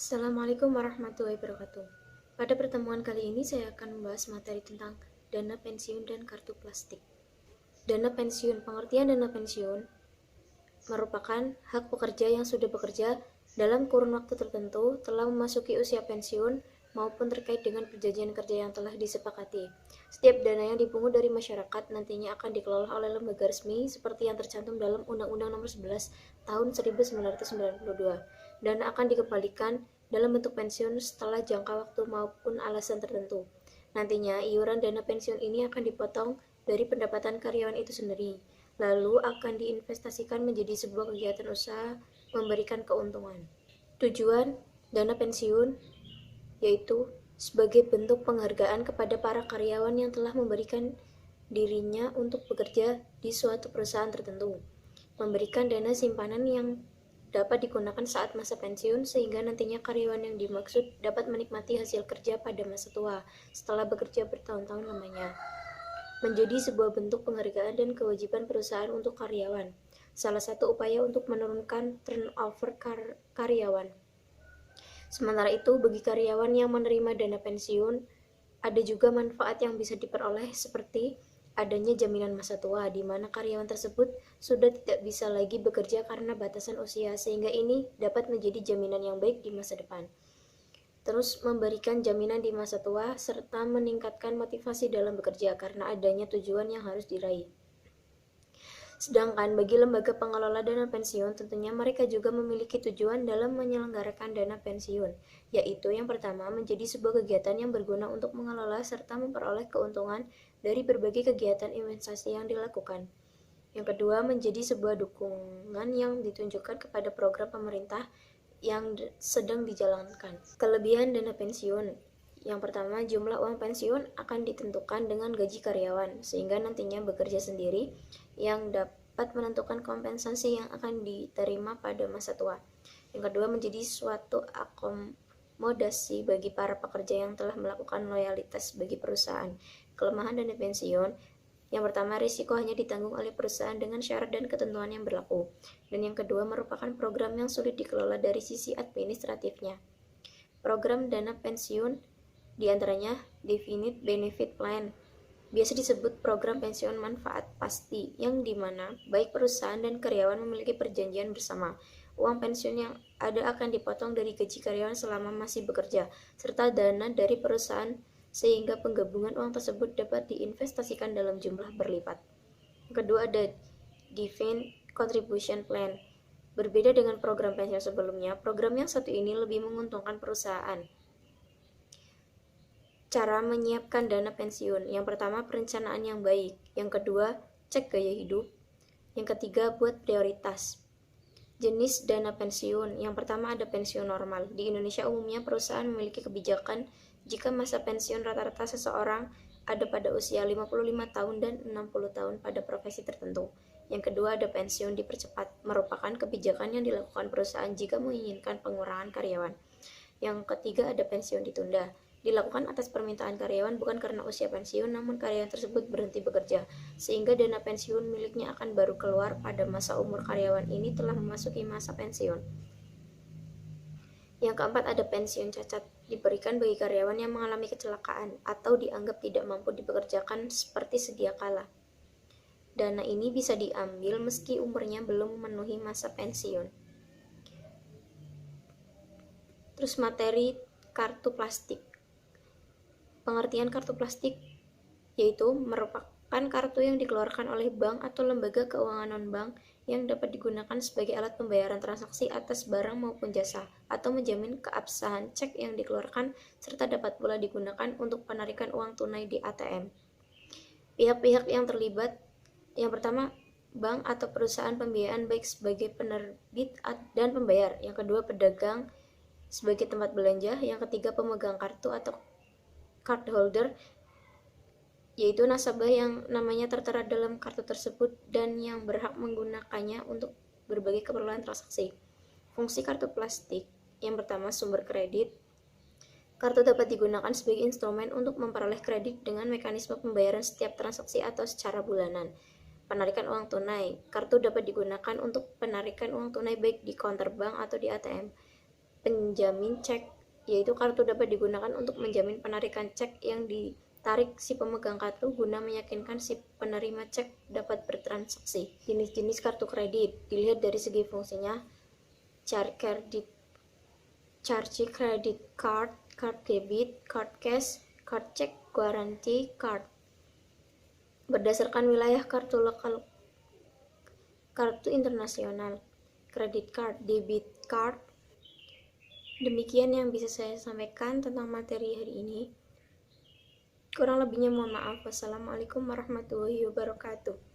Assalamualaikum warahmatullahi wabarakatuh. Pada pertemuan kali ini saya akan membahas materi tentang dana pensiun dan kartu plastik. Dana pensiun, pengertian dana pensiun merupakan hak pekerja yang sudah bekerja dalam kurun waktu tertentu, telah memasuki usia pensiun, maupun terkait dengan perjanjian kerja yang telah disepakati. Setiap dana yang dipungut dari masyarakat nantinya akan dikelola oleh lembaga resmi seperti yang tercantum dalam Undang-Undang Nomor 11 Tahun 1992. Dana akan dikembalikan dalam bentuk pensiun setelah jangka waktu maupun alasan tertentu. Nantinya, iuran dana pensiun ini akan dipotong dari pendapatan karyawan itu sendiri, lalu akan diinvestasikan menjadi sebuah kegiatan usaha memberikan keuntungan. Tujuan dana pensiun yaitu sebagai bentuk penghargaan kepada para karyawan yang telah memberikan dirinya untuk bekerja di suatu perusahaan tertentu, memberikan dana simpanan yang dapat digunakan saat masa pensiun sehingga nantinya karyawan yang dimaksud dapat menikmati hasil kerja pada masa tua setelah bekerja bertahun-tahun lamanya. Menjadi sebuah bentuk penghargaan dan kewajiban perusahaan untuk karyawan. Salah satu upaya untuk menurunkan turnover karyawan. Sementara itu, bagi karyawan yang menerima dana pensiun, ada juga manfaat yang bisa diperoleh seperti adanya jaminan masa tua, di mana karyawan tersebut sudah tidak bisa lagi bekerja karena batasan usia, sehingga ini dapat menjadi jaminan yang baik di masa depan. Terus memberikan jaminan di masa tua, serta meningkatkan motivasi dalam bekerja karena adanya tujuan yang harus diraih. Sedangkan bagi lembaga pengelola dana pensiun, tentunya mereka juga memiliki tujuan dalam menyelenggarakan dana pensiun, yaitu yang pertama menjadi sebuah kegiatan yang berguna untuk mengelola serta memperoleh keuntungan dari berbagai kegiatan investasi yang dilakukan. Yang kedua, menjadi sebuah dukungan yang ditunjukkan kepada program pemerintah yang sedang dijalankan. Kelebihan dana pensiun. Yang pertama, jumlah uang pensiun akan ditentukan dengan gaji karyawan, sehingga nantinya bekerja sendiri yang dapat menentukan kompensasi yang akan diterima pada masa tua. Yang kedua, menjadi suatu akomodasi bagi para pekerja yang telah melakukan loyalitas bagi perusahaan. Kelemahan dana pensiun. Yang pertama, risiko hanya ditanggung oleh perusahaan dengan syarat dan ketentuan yang berlaku. Dan yang kedua, merupakan program yang sulit dikelola dari sisi administratifnya. Program dana pensiun diantaranya Definite Benefit Plan, biasa disebut program pensiun manfaat pasti, yang dimana baik perusahaan dan karyawan memiliki perjanjian bersama. Uang pensiun yang ada akan dipotong dari gaji karyawan selama masih bekerja, serta dana dari perusahaan sehingga penggabungan uang tersebut dapat diinvestasikan dalam jumlah berlipat. Kedua, ada Defined Contribution Plan. Berbeda dengan program pensiun sebelumnya, program yang satu ini lebih menguntungkan perusahaan. Cara menyiapkan dana pensiun. Yang pertama, perencanaan yang baik. Yang kedua, cek gaya hidup. Yang ketiga, buat prioritas. Jenis dana pensiun. Yang pertama, ada pensiun normal. Di Indonesia umumnya perusahaan memiliki kebijakan jika masa pensiun rata-rata seseorang ada pada usia 55 tahun dan 60 tahun pada profesi tertentu. Yang kedua, ada pensiun dipercepat, merupakan kebijakan yang dilakukan perusahaan jika menginginkan pengurangan karyawan. Yang ketiga, ada pensiun ditunda, dilakukan atas permintaan karyawan bukan karena usia pensiun, namun karyawan tersebut berhenti bekerja, sehingga dana pensiun miliknya akan baru keluar pada masa umur karyawan ini telah memasuki masa pensiun. Yang keempat, ada pensiun cacat, diberikan bagi karyawan yang mengalami kecelakaan atau dianggap tidak mampu dipekerjakan seperti sedia kala. Dana ini bisa diambil meski umurnya belum memenuhi masa pensiun. Terus materi kartu plastik. Pengertian kartu plastik yaitu merupakan kartu yang dikeluarkan oleh bank atau lembaga keuangan non-bank yang dapat digunakan sebagai alat pembayaran transaksi atas barang maupun jasa, atau menjamin keabsahan cek yang dikeluarkan, serta dapat pula digunakan untuk penarikan uang tunai di ATM. Pihak-pihak yang terlibat, yang pertama, bank atau perusahaan pembiayaan baik sebagai penerbit dan pembayar. Yang kedua, pedagang sebagai tempat belanja. Yang ketiga, pemegang kartu atau cardholder, yaitu nasabah yang namanya tertera dalam kartu tersebut dan yang berhak menggunakannya untuk berbagai keperluan transaksi. Fungsi kartu plastik. Yang pertama, sumber kredit. Kartu dapat digunakan sebagai instrumen untuk memperoleh kredit dengan mekanisme pembayaran setiap transaksi atau secara bulanan. Penarikan uang tunai. Kartu dapat digunakan untuk penarikan uang tunai baik di counter bank atau di ATM. penjamin cek, yaitu kartu dapat digunakan untuk menjamin penarikan cek yang ditarik si pemegang kartu guna meyakinkan si penerima cek dapat bertransaksi. Jenis-jenis kartu kredit dilihat dari segi fungsinya: charge credit card, card debit, card cash, card check, guarantee card. Berdasarkan wilayah kartu lokal, kartu internasional, credit card, debit card. Demikian yang bisa saya sampaikan tentang materi hari ini. Kurang lebihnya mohon maaf. Wassalamualaikum warahmatullahi wabarakatuh.